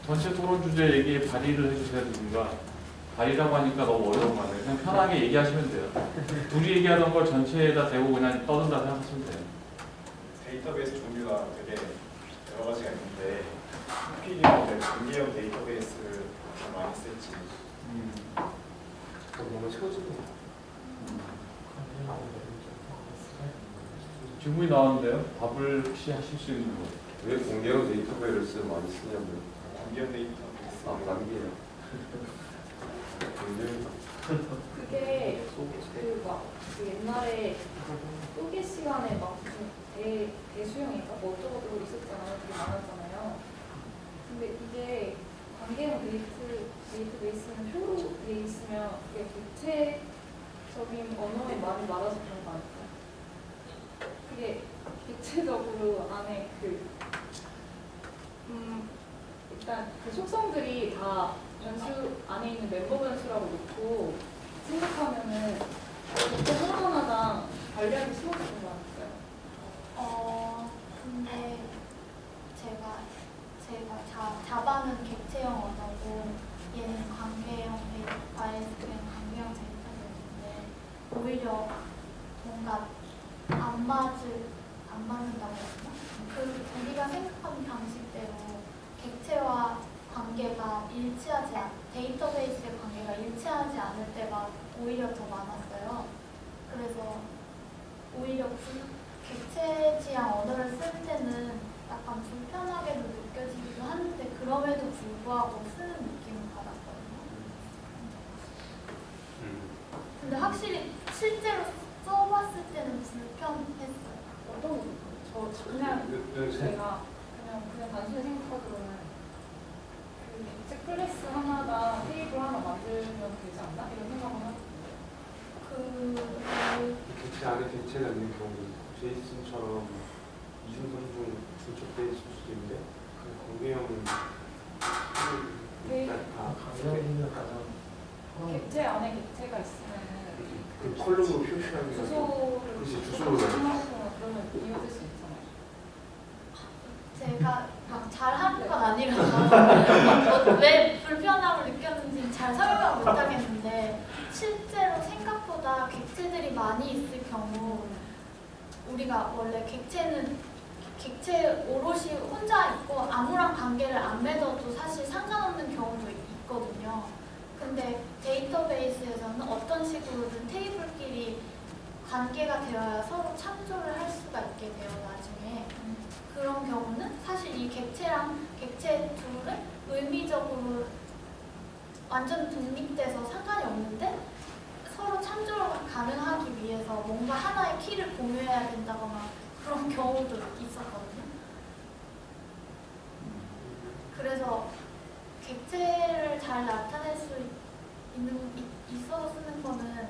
전체 토론 주제 얘기에 발의를 해주셔야 됩니다. 발의라고 하니까 너무 어려운 거 아니에요. 그냥 편하게 얘기하시면 돼요. 둘이 얘기하던 걸 전체에다 대고 그냥 떠든다 생각하시면 돼요. 데이터베이스 종류가 되게 여러 가지가 있는데 PD는 공개형 데이터베이스를 많이 쓸지 너무 채워지고 질문이 나왔는데요. 답을 혹시 하실 수 있는 거? 왜 공개형 데이터베이스를 많이 쓰냐고요? 공개형 데이터베이스 단계예요. 그게 그 옛날에 쪼개 시간에 막 대수형인가 뭐 어쩌고저쩌고 있었잖아요. 되게 많았잖아요. 근데 이게 관계형 데이터베이스는 표로 돼 있으면 그게 객체적인 언어에 많이 말아서 그런 거 아닐까요? 그게 객체적으로 안에 일단 그 속성들이 다 변수 안에 있는 멤버 변수라고 놓고 생각하면은 객체 하나하나당 관리하기 쉬워지는 거 아닐까요? 근데 제가 자바는 객체형 언어고 얘는 관계형 데이터베이스는 관계형 데이터베이스인데 오히려 뭔가 안 맞는다고 했나? 우리가 생각하는 방식대로 객체와 관계가 데이터베이스의 관계가 일치하지 않을 때가 오히려 더 많았어요. 그래서 오히려 객체 지향 언어를 쓸 때는 약간 불편하게도 느껴지기도 하는데 그럼에도 불구하고 쓰는 느낌을 받았거든요. 근데 확실히 실제로 써봤을 때는 불편했어요. 어떤 거? 제가 그냥 단순히 생각하기로는 그 객체 클래스 하나당 테이블 하나 만들면 되지 않나? 이런 생각을 하거든요. 객체 안에 객체가 있는 경우도 제이슨처럼 이중선중 분석돼 있을 수도 있는데 공개형은 강경이면 가장 객체 안에 객체가 있으면 그 컬럼으로 표시하는 게 주소를 그러면 이어질 수 있잖아요. 제가 막 잘하는 건 아니라서 왜 불편함을 느꼈는지 잘 설명을 못하겠는데 실제로 생각보다 객체들이 많이 있을 경우 우리가 원래 객체 오롯이 혼자 있고 아무런 관계를 안 맺어도 사실 상관없는 경우도 있거든요. 근데 데이터베이스에서는 어떤 식으로든 테이블끼리 관계가 되어야 서로 참조를 할 수가 있게 돼요, 나중에. 그런 경우는 사실 이 객체랑 객체 둘은 의미적으로 완전 독립돼서 상관이 없는데 서로 참조가 가능하기 위해서 뭔가 하나의 키를 공유해야 된다거나 그런 경우도 있었거든요. 그래서 객체를 잘 나타낼 수 있어서 쓰는 거는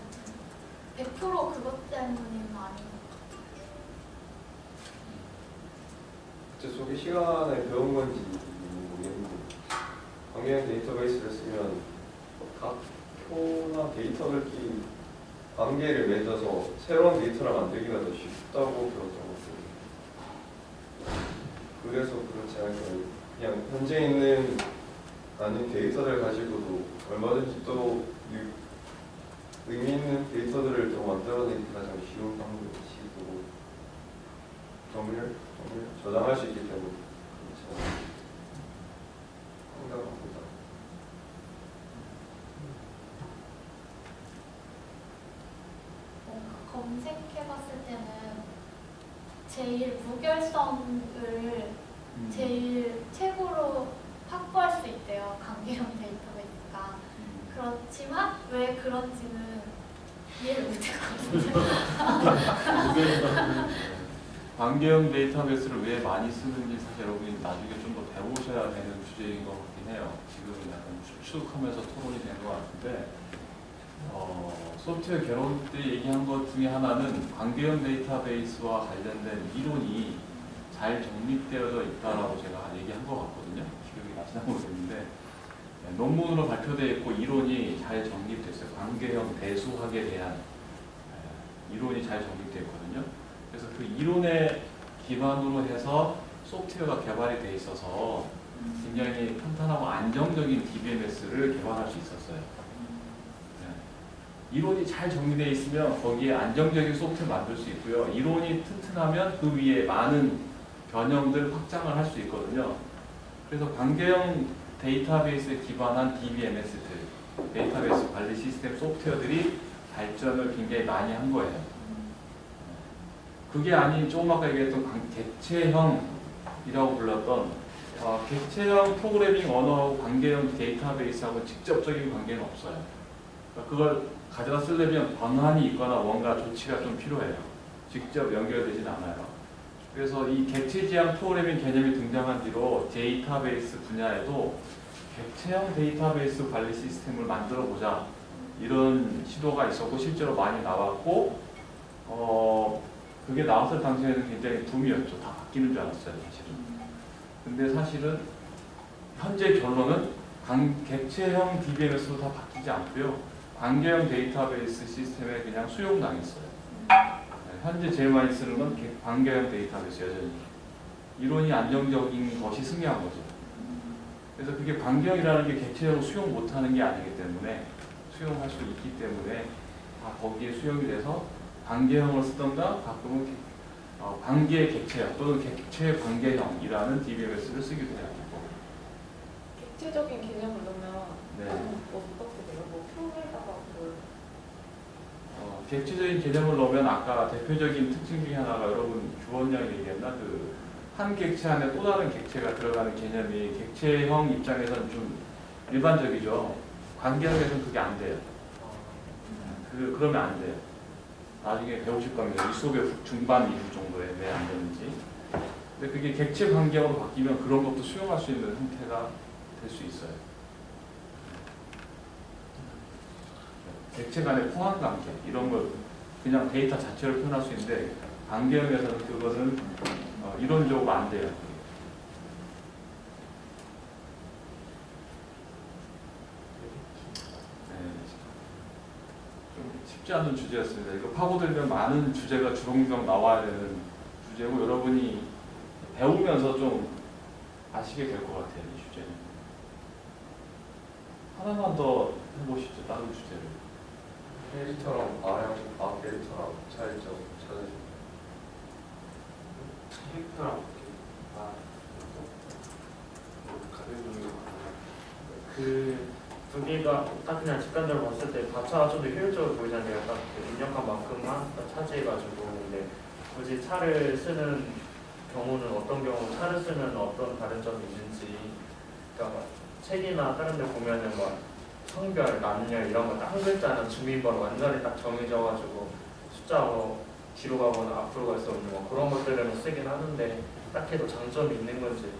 100% 그것 때문은 아닌 것 같아요. 제 속에 시간에 배운 건지 모르겠는데 관계형 데이터베이스를 쓰면 각 표나 데이터들끼리 관계를 맺어서 새로운 데이터를 만들기가 더 쉽다고 배웠던 것 같아요. 그래서 그렇지 않게 그냥 현재 있는 아닌 데이터를 가지고도 얼마든지 또 의미 있는 데이터들을 더 만들어내기 가장 쉬운 방법이고 정리를 저장할 수 있기 때문에 그렇지 않나 생각합니다. 검색해봤을 때는 제일 무결성을 제일 최고로 확보할 수 있대요. 관계형 데이터베이스가. 그렇지만 왜 그런지는 이해를 못했거든요. 관계형 데이터베이스를 왜 많이 쓰는지 사실 여러분이 나중에 좀 더 배우셔야 되는 주제인 것 같긴 해요. 지금 약간 추측하면서 토론이 된 것 같은데 소프트웨어 개론 때 얘기한 것 중에 하나는 관계형 데이터베이스와 관련된 이론이 잘 정립되어져 있다라고 제가 얘기한 것 같거든요. 기억이 나시나 모르겠는데 논문으로 발표되어 있고 이론이 잘 정립됐어요. 관계형 대수학에 대한 이론이 잘 정립되어 있거든요. 그래서 그 이론에 기반으로 해서 소프트웨어가 개발이 돼 있어서 굉장히 탄탄하고 안정적인 DBMS를 개발할 수 있었어요. 이론이 잘 정리되어 있으면 거기에 안정적인 소프트를 만들 수 있고요. 이론이 튼튼하면 그 위에 많은 변형들 확장을 할 수 있거든요. 그래서 관계형 데이터베이스에 기반한 DBMS들, 데이터베이스 관리 시스템 소프트웨어들이 발전을 굉장히 많이 한 거예요. 그게 아닌 조금 아까 얘기했던 객체형이라고 불렀던 객체형 프로그래밍 언어하고 관계형 데이터베이스하고 직접적인 관계는 없어요. 그러니까 그걸 가져다 쓰려면 번안이 있거나 뭔가 조치가 좀 필요해요. 직접 연결되진 않아요. 그래서 이 객체지향 프로그래밍 개념이 등장한 뒤로 데이터베이스 분야에도 객체형 데이터베이스 관리 시스템을 만들어 보자 이런 시도가 있었고 실제로 많이 나왔고 그게 나왔을 당시에는 굉장히 붐이었죠. 다 바뀌는 줄 알았어요, 사실은. 근데 사실은 현재 결론은 객체형 DBMS도 다 바뀌지 않고요. 관계형 데이터베이스 시스템에 그냥 수용당했어요. 현재 제일 많이 쓰는 건 관계형 데이터베이스 여전히. 이론이 안정적인 것이 승리한 거죠. 그래서 그게 관계형이라는 게 객체형으로 수용 못하는 게 아니기 때문에 수용할 수 있기 때문에 다 거기에 수용이 돼서 관계형을 쓰던가 가끔은 관계 객체형 또는 객체 관계형이라는 DBMS를 쓰기도 해요. 객체적인 개념을 넣으면 네. 어떻게 돼요? 뭐 표에다가 뭘 객체적인 개념을 넣으면 아까 대표적인 특징 중에 하나가 여러분 주원장이 얘기했나? 한 객체 안에 또 다른 객체가 들어가는 개념이 객체형 입장에서는 좀 일반적이죠. 관계형에서는 그게 안 돼요. 그러면 안 돼요. 나중에 배우실 겁니다. 이 수업의 중반 이후 정도에 왜 안 되는지. 근데 그게 객체 관계형으로 바뀌면 그런 것도 수용할 수 있는 형태가 될 수 있어요. 객체 간의 포함 관계 이런 걸 그냥 데이터 자체를 표현할 수 있는데 관계형에서는 그것은 이론적으로 안 돼요. 좀 쉽지 않은 주제였습니다. 이거 파고들면 많은 주제가 주렁주렁 나와야 되는 주제고 여러분이 배우면서 좀 아시게 될 것 같아요. 이 주제는. 하나만 더 해보시죠. 다른 주제를. 캐릭터랑 과학 캐릭터랑 차이점 찾아주세요. 캐릭터랑 두 개가 딱 그냥 직관적으로 봤을 때 가차가 좀 더 효율적으로 보이잖아요. 딱 입력한 만큼만 딱 차지해가지고. 근데 굳이 차를 쓰는 경우는 어떤 경우 차를 쓰면 어떤 다른 점이 있는지. 그러니까 책이나 다른 데 보면은 막 성별, 남녀 이런 거 딱 한 글자는 주민번호 완전히 딱 정해져가지고 숫자로 뒤로 가거나 앞으로 갈 수 없는 거 그런 것들을 쓰긴 하는데 딱히도 장점이 있는 건지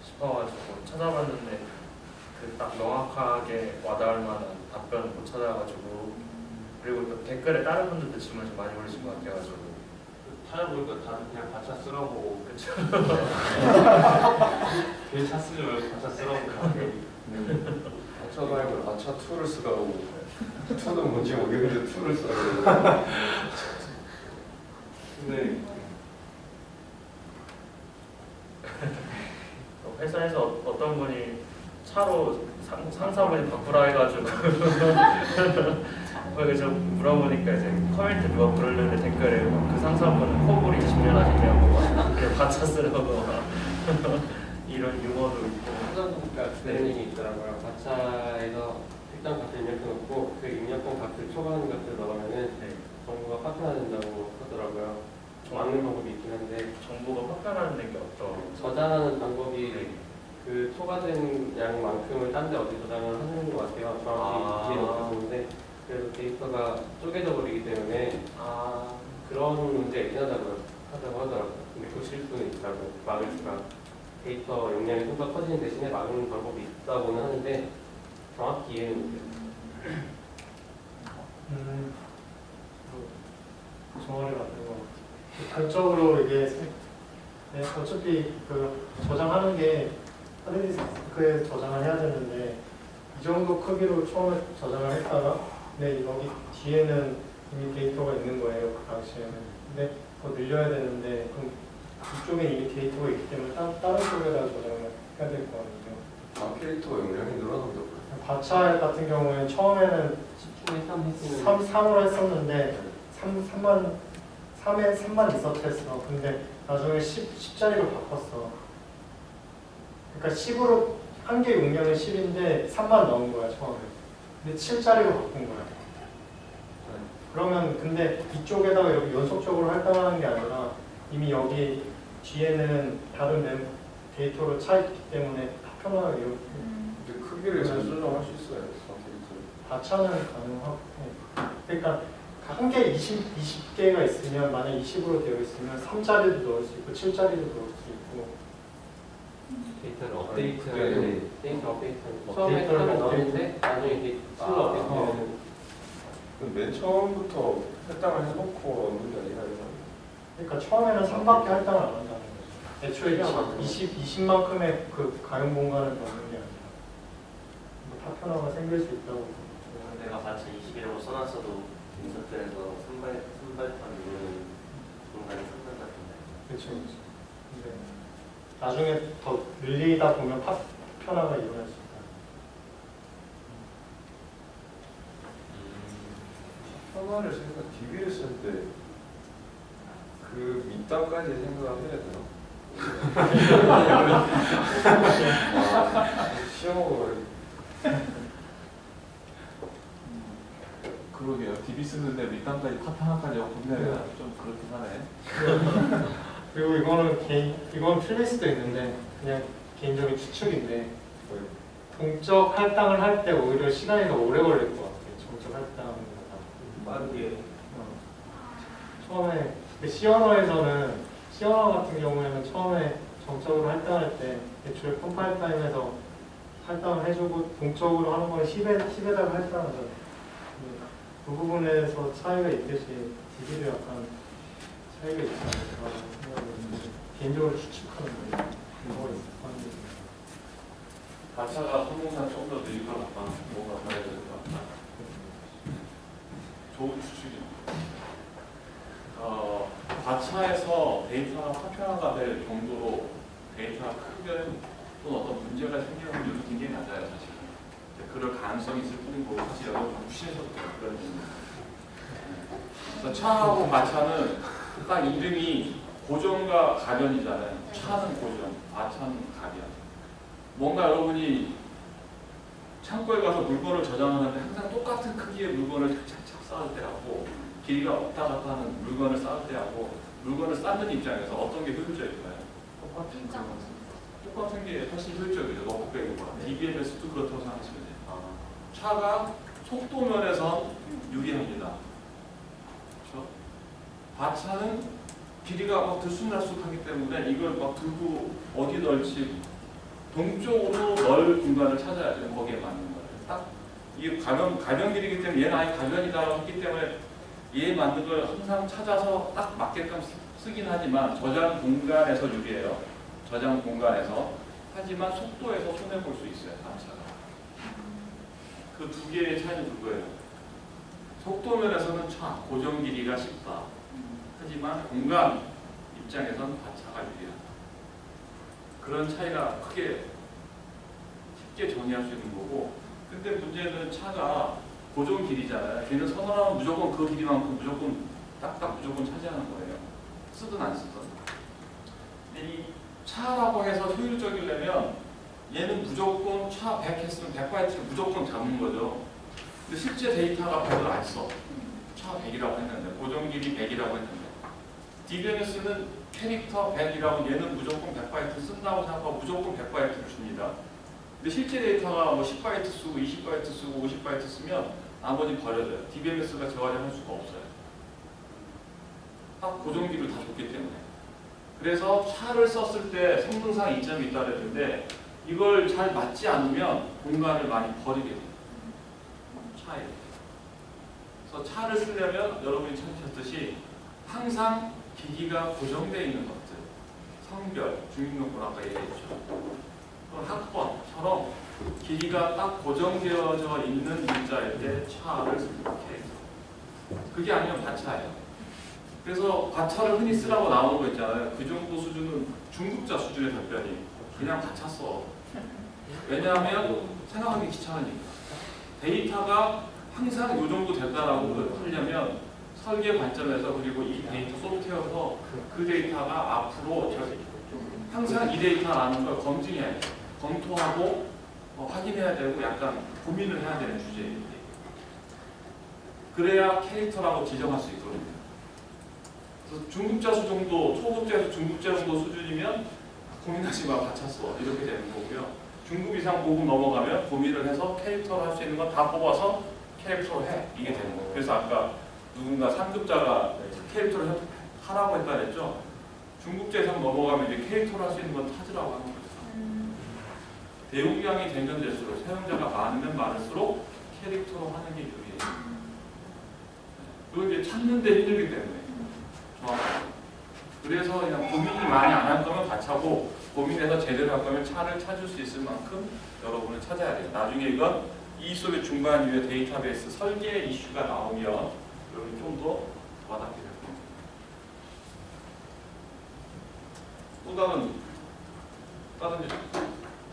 싶어가지고 찾아봤는데 그 딱 명확하게 와닿을 만한 답변을 못 찾아가지고 그리고 또 댓글에 다른 분들도 질문 좀 많이 올리신 것 같아가지고 찾아보니까 다 그냥 가차 쓰라고. 그쵸. 괜히 차 쓰지 말고 가차 쓰라고. 가차 말고 가차 2를 쓰라고. 2는 뭔지 모르겠는데 2를 쓰라고. 네. 회사에서 어떤 분이 차로 상사분이 바꾸라 해가지고 거기 좀 물어보니까 이제 커뮤니티 누가 부르는데 댓글에 그 상사분은 코골이 20년 하시냐고 가차 쓰라고 이런 유머도 있고 사전국가 트레이닝이 있더라고요. 가차에서 특정 값을 입력해놓고 그 입력한 값을 초과하는 값을 넣으면은 정보가 파편화된다고 하더라고요. 맞는 방법이 있긴 한데 정보가 파편화되는 게 어떤 저장하는 방법이 그 초과된 양만큼을 딴 데 어디 저장을 하는 것 같아요. 정확히 이해 못했는데 그래서 데이터가 쪼개져 버리기 때문에 그런 문제가 있긴 하다고 하더라고요. 근데 고칠 수는 있다고 막을 수가 데이터 용량이 좀 더 커지는 대신에 막는 방법이 있다고는 하는데 정확히 이해는 못해요. 종아리 같은 거. 단적으로 이게 어차피 그 저장하는 게 하드디스크에 저장을 해야 되는데 이 정도 크기로 처음에 저장을 했다가 근데 여기 뒤에는 이미 데이터가 있는 거예요. 그 당시에는. 근데 더 늘려야 되는데 그럼 이쪽에 이미 데이터가 있기 때문에 다른 쪽에다 저장을 해야 될 거 아니에요. 캐릭터 용량이 늘어난다고요? 바차 같은 경우에 처음에는 10중에 3 했으면 3으로 했었는데 3에 3만 있었댔어. 근데 나중에 10짜리로 바꿨어. 그러니까 10으로 한 개 용량은 10인데 3만 넣은 거야 처음에. 근데 7짜리로 바꾼 거야. 그러면 근데 이쪽에다가 이렇게 연속적으로 할당하는 게 아니라 이미 여기 뒤에는 다른 데이터로 차 있기 때문에 편하게 이렇게 근데 크기를 잘 조정할 수 있어요. 캐릭터를. 바차는 가능하고. 그러니까 한 개 20개가 있으면 만약 20으로 되어 있으면 3짜리도 넣을 수 있고 7짜리도 넣을 수 있고. 데이터를 네. 업데이트를 데이터 업데이트를 처음에 데이터를 하면 업데이트. 넣었는데 나중에 이게 풀로 업데이트되는 맨 처음부터 할당을 해놓고 넣는 게 아니라 이거. 그러니까 처음에는 3밖에 할당을 안 한다는 거죠. 애초에 20만큼의 그 가용 공간을 넣는 게 아니라 뭐 파편화가 생길 수 있다고. 내가 마치 21이라고 써놨어도 인서트에서 선발판 누르는 공간이 상상같은데. 그렇죠. 근데 나중에 더 늘리다 보면 파편화가 일어날 수 있다. 편화를 DB를 쓸 때 그 밑단까지 생각을 해야 되나? 시험을 그러게요. DB 쓰는데 밑단까지 파편화까지 고민하기가 좀 그렇긴 하네. 그리고 이건 틀릴 수도 있는데 그냥 개인적인 추측인데 동적 할당을 할 때 오히려 시간이 더 오래 걸릴 것 같아요. 정적 할당하는 거보다. 빠르게. 처음에 시언어 같은 경우에는 처음에 정적으로 할당할 때 애초에 컴파일 타임에서 할당을 해주고 동적으로 하는 건 10에다가 할당하잖아요. 그 부분에서 차이가 있듯이 DB도 약간 차이가 있지 않을까 생각하는데 개인적으로 추측하는 거예요. 그거 있는 바차가 성공산 조금 더 늘릴 것 같다. 뭔가 봐야 될 것 같다. 좋은 추측입니다. 바차에서 데이터가 파편화가 될 정도로 데이터가 크면 또 어떤 문제가 생기는 확률이 굉장히 낮아요, 사실. 그럴 가능성이 있을 뿐인 거고, 사실 여러 무시해서도 그런 일입니다. 그래서 차하고 바차는 딱 이름이 고정과 가변이잖아요. 차는 고정, 바차는 가변. 뭔가 여러분이 창고에 가서 물건을 저장하는데 항상 똑같은 크기의 물건을 착착착 쌓을 때하고 길이가 왔다 갔다 하는 물건을 쌓을 때하고 물건을 쌓는 입장에서 어떤 게 효율적일까요? 똑같은 게 훨씬 효율적이죠. 너프백과 DBMS도 그렇다고 생각하시면 돼요. 차가 속도 면에서 유리합니다. 그렇죠? 바차는 길이가 막 들쑥날쑥하기 때문에 이걸 막 들고 어디 넣을지 동쪽으로 넓은 공간을 찾아야 돼요. 거기에 맞는 거예요. 딱 이게 가변 길이기 때문에 얘는 아예 가변이다라고 했기 때문에 얘에 맞는 걸 항상 찾아서 딱 맞게끔 쓰긴 하지만 저장 공간에서 유리해요. 저장 공간에서. 하지만 속도에서 손해볼 수 있어요. 바차가. 그 두 개의 차이는 그거예요. 속도 면에서는 차, 고정 길이가 쉽다. 하지만 공간 입장에서는 바차가 유리하다. 그런 차이가 크게 쉽게 정의할 수 있는 거고, 근데 문제는 차가 고정 길이잖아요. 걔는 선언하면 무조건 그 길이만큼 무조건 딱딱 무조건 차지하는 거예요. 쓰든 안 쓰든. 근데 이 차라고 해서 효율적이려면 얘는 무조건 차 100 했으면 100바이트를 무조건 잡는 거죠. 근데 실제 데이터가 100을 안 써. 차 100이라고 했는데, 고정 길이 100이라고 했는데. DBMS는 캐릭터 100이라고 얘는 무조건 100바이트 쓴다고 생각하고 무조건 100바이트를 줍니다. 근데 실제 데이터가 뭐 10바이트 쓰고 20바이트 쓰고 50바이트 쓰면 나머지 버려져요. DBMS가 저하할 수가 없어요. 딱 고정기를 다 줬기 때문에. 그래서 차를 썼을 때 성능상 이점이 있다 그랬는데 이걸 잘 맞지 않으면 공간을 많이 버리게 돼요. 차에. 그래서 차를 쓰려면 여러분이 찾으셨듯이 항상 기기가 고정되어 있는 것들, 성별, 주민등록번 아까 얘기했죠. 학번처럼 기기가 딱 고정되어져 있는 문자일 때 차를 이렇게 해서 그게 아니면 바차예요. 그래서 바차를 흔히 쓰라고 나오는 거 있잖아요. 그 정도 수준은 중급자 수준의 답변이 그냥 받쳤어. 왜냐하면 생각하기 귀찮으니까. 데이터가 항상 이 정도 된다라고 하려면 설계 관점에서 그리고 이 데이터 소프트웨어에서 그 데이터가 앞으로 항상 이 데이터라는 걸 검증해야 돼. 검토하고 확인해야 되고 약간 고민을 해야 되는 주제예요. 그래야 캐릭터라고 지정할 수 있거든요. 그래서 중급자수 정도, 초급자에서 중급자 정도 수준이면 고민하지 마, 받쳤어. 이렇게 되는 거고요. 중급 이상 고급 넘어가면 고민을 해서 캐릭터로 할 수 있는 건 다 뽑아서 캐릭터로 해. 이게 되는 거예요. 그래서 아까 누군가 상급자가 캐릭터를 하라고 했다 그랬죠. 중급자 이상 넘어가면 이제 캐릭터로 할 수 있는 건 찾으라고 하는 거죠. 대용량이 되면 될수록, 사용자가 많으면 많을수록 캐릭터로 하는 게 유리해요. 그걸 이제 찾는데 힘들기 때문에. 그래서 그냥 고민이 많이 안 할 거면 같이하고 고민해서 제대로 할 거면 차를 찾을 수 있을 만큼 여러분은 찾아야 돼요. 나중에 이건 이 수업의 중반 이후에 데이터베이스 설계 이슈가 나오면 여러분이 좀 더 와닿게 될 겁니다. 또 다른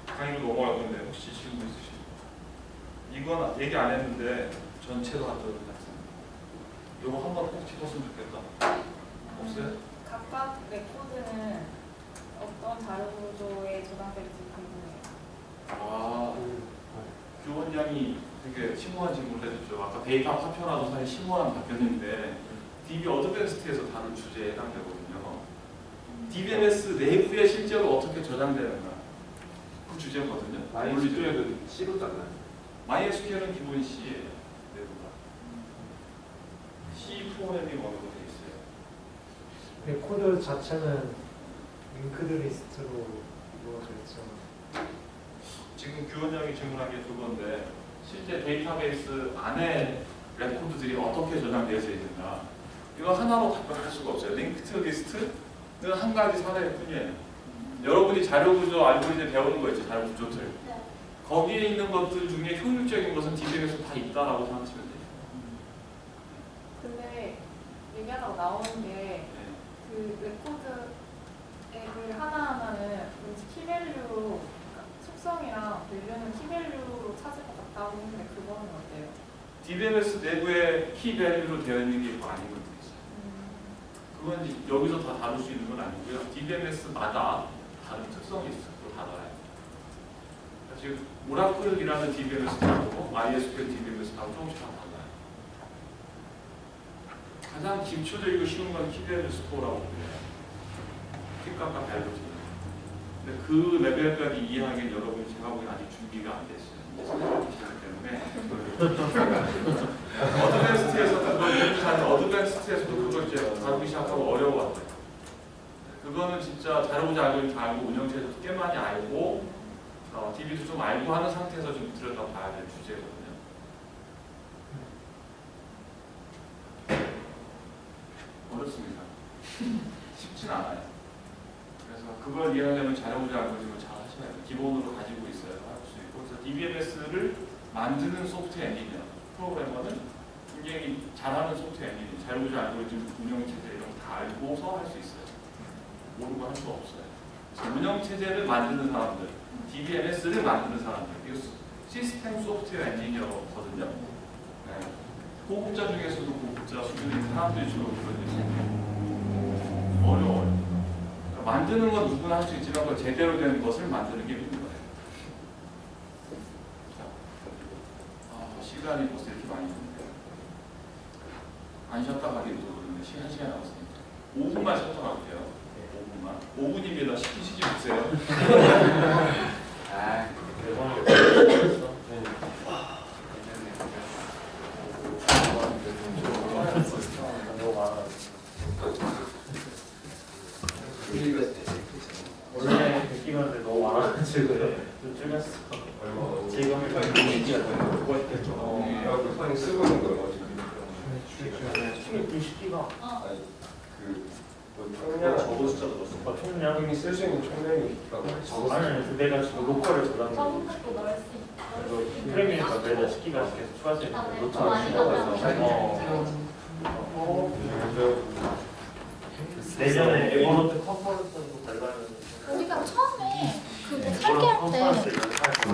강의로 넘어갈 건데 혹시 질문 있으시죠? 이건 얘기 안 했는데 전체로 하도록 하겠습니다. 이거 한번 꼭 짚었으면 좋겠다. 없어요? 각각 레코드는 어떤 자료 구조에 저장될지 궁금해요. 아, 교원장이 되게 심오한 질문을 해줬죠. 아까 데이터 파편화도 사실 심오한 답변인데 DB 어드밴스드에서 다룬 주제에 해당되거든요. DBMS 내부에 실제로 어떻게 저장되는가 그 주제거든요. MySQL은 C로 짰나요? MySQL은 기본 C예요. 내부가 C 포맷이 어느 정도 돼 있어요. 근데 코드 자체는 링크드 리스트로 이루어져 있죠. 지금 규원장이 질문한 게 그건데 실제 데이터베이스 안에 레코드들이 어떻게 저장되어 있는가 이거 하나로 답변할 수가 없어요. 링크드 리스트는 한 가지 사례일 뿐이에요. 여러분이 자료구조 알고리즘 배우는 거 있죠. 자료구조들. 네. 거기에 있는 것들 중에 효율적인 것은 DBM에서 다 있다라고 생각하시면 돼요. 근데 얘기하다가 나오는 게 그 레코드의 그 하나하나는 왠지 키밸류 속성이랑 밸류는 키밸류로 찾을 것 같다고 했는데 그거는 어때요? DBMS 내부에 키밸류로 되어 있는 게 많이 있어요. 그건 이제 여기서 다 다룰 수 있는 건 아니고요. DBMS마다 다른 특성이 있어요. 그걸 알아야 돼요. 지금 오라클이라는 DBMS 다르고 MySQL DBMS 다르고 조금씩 다 달라요. 가장 기초적이고 쉬운 건 키밸류 스토어라고 불려요. 킥값과 밸류지. 근데 그 레벨까지 이해하기엔 여러분이 제가 보기엔 아직 준비가 안 됐어요. 이제 생각하시기 때문에 어드밴스트에서도 그걸 이제 다루기 시작하고 어려워하더라고요. 그거는 진짜 자료구조 알고리즘 다 알고 운영체제도 꽤 많이 알고 DB도 좀 알고 하는 상태에서 좀 들여다봐야 될 주제거든요. 어렵습니다. 쉽진 않아요. 그래서 그걸 이해하려면 자료구조 알고리즘을 잘 하셔야 돼요. 기본으로 가지고 있어야 할 수 있고. 그래서 DBMS를 만드는 소프트웨어 엔지니어, 프로그래머는 굉장히 잘하는 소프트웨어 엔지니어, 자료구조 알고리즘 운영체제 이런 거 다 알고서 할 수 있어요. 모르고 할 수 없어요. 그래서 운영체제를 만드는 사람들, DBMS를 만드는 사람들, 이거 시스템 소프트웨어 엔지니어거든요. 네. 고급자 중에서도 고급자 수준의 사람들이 주로 그러는데 어려워요. 그러니까 만드는 건 누구나 할 수 있지만 그 제대로 된 것을 만드는 게 힘든 거예요. 시간이 벌써 이렇게 많이 있는데 안 쉬었다 가기도 그러는데 시간 남았으니까 5분만 쉬었다 갈게요. 5분만. 5분입니다. 시키시지 마세요. 아, 원래 듣기만 해도 너무 많아가지고 좀 줄였어. 지금 그냥 쓰고 있는 거예요. 총이 90기가 총량 저도 숫자 넣었어. 총량 형이 쓸 수 있는 총량이 적었어. 아니 내가 지금 로컬을 저장해 처음부터 넣을 수 있고. 프레임이니까 매달 10기가 계속 추가할 수 있는 아, 네. 노트가 많이 추가해서 내년에 에버노트 컨퍼런스도 관람해서 우리가 처음에 그 컨퍼런스 이런 거 할 거.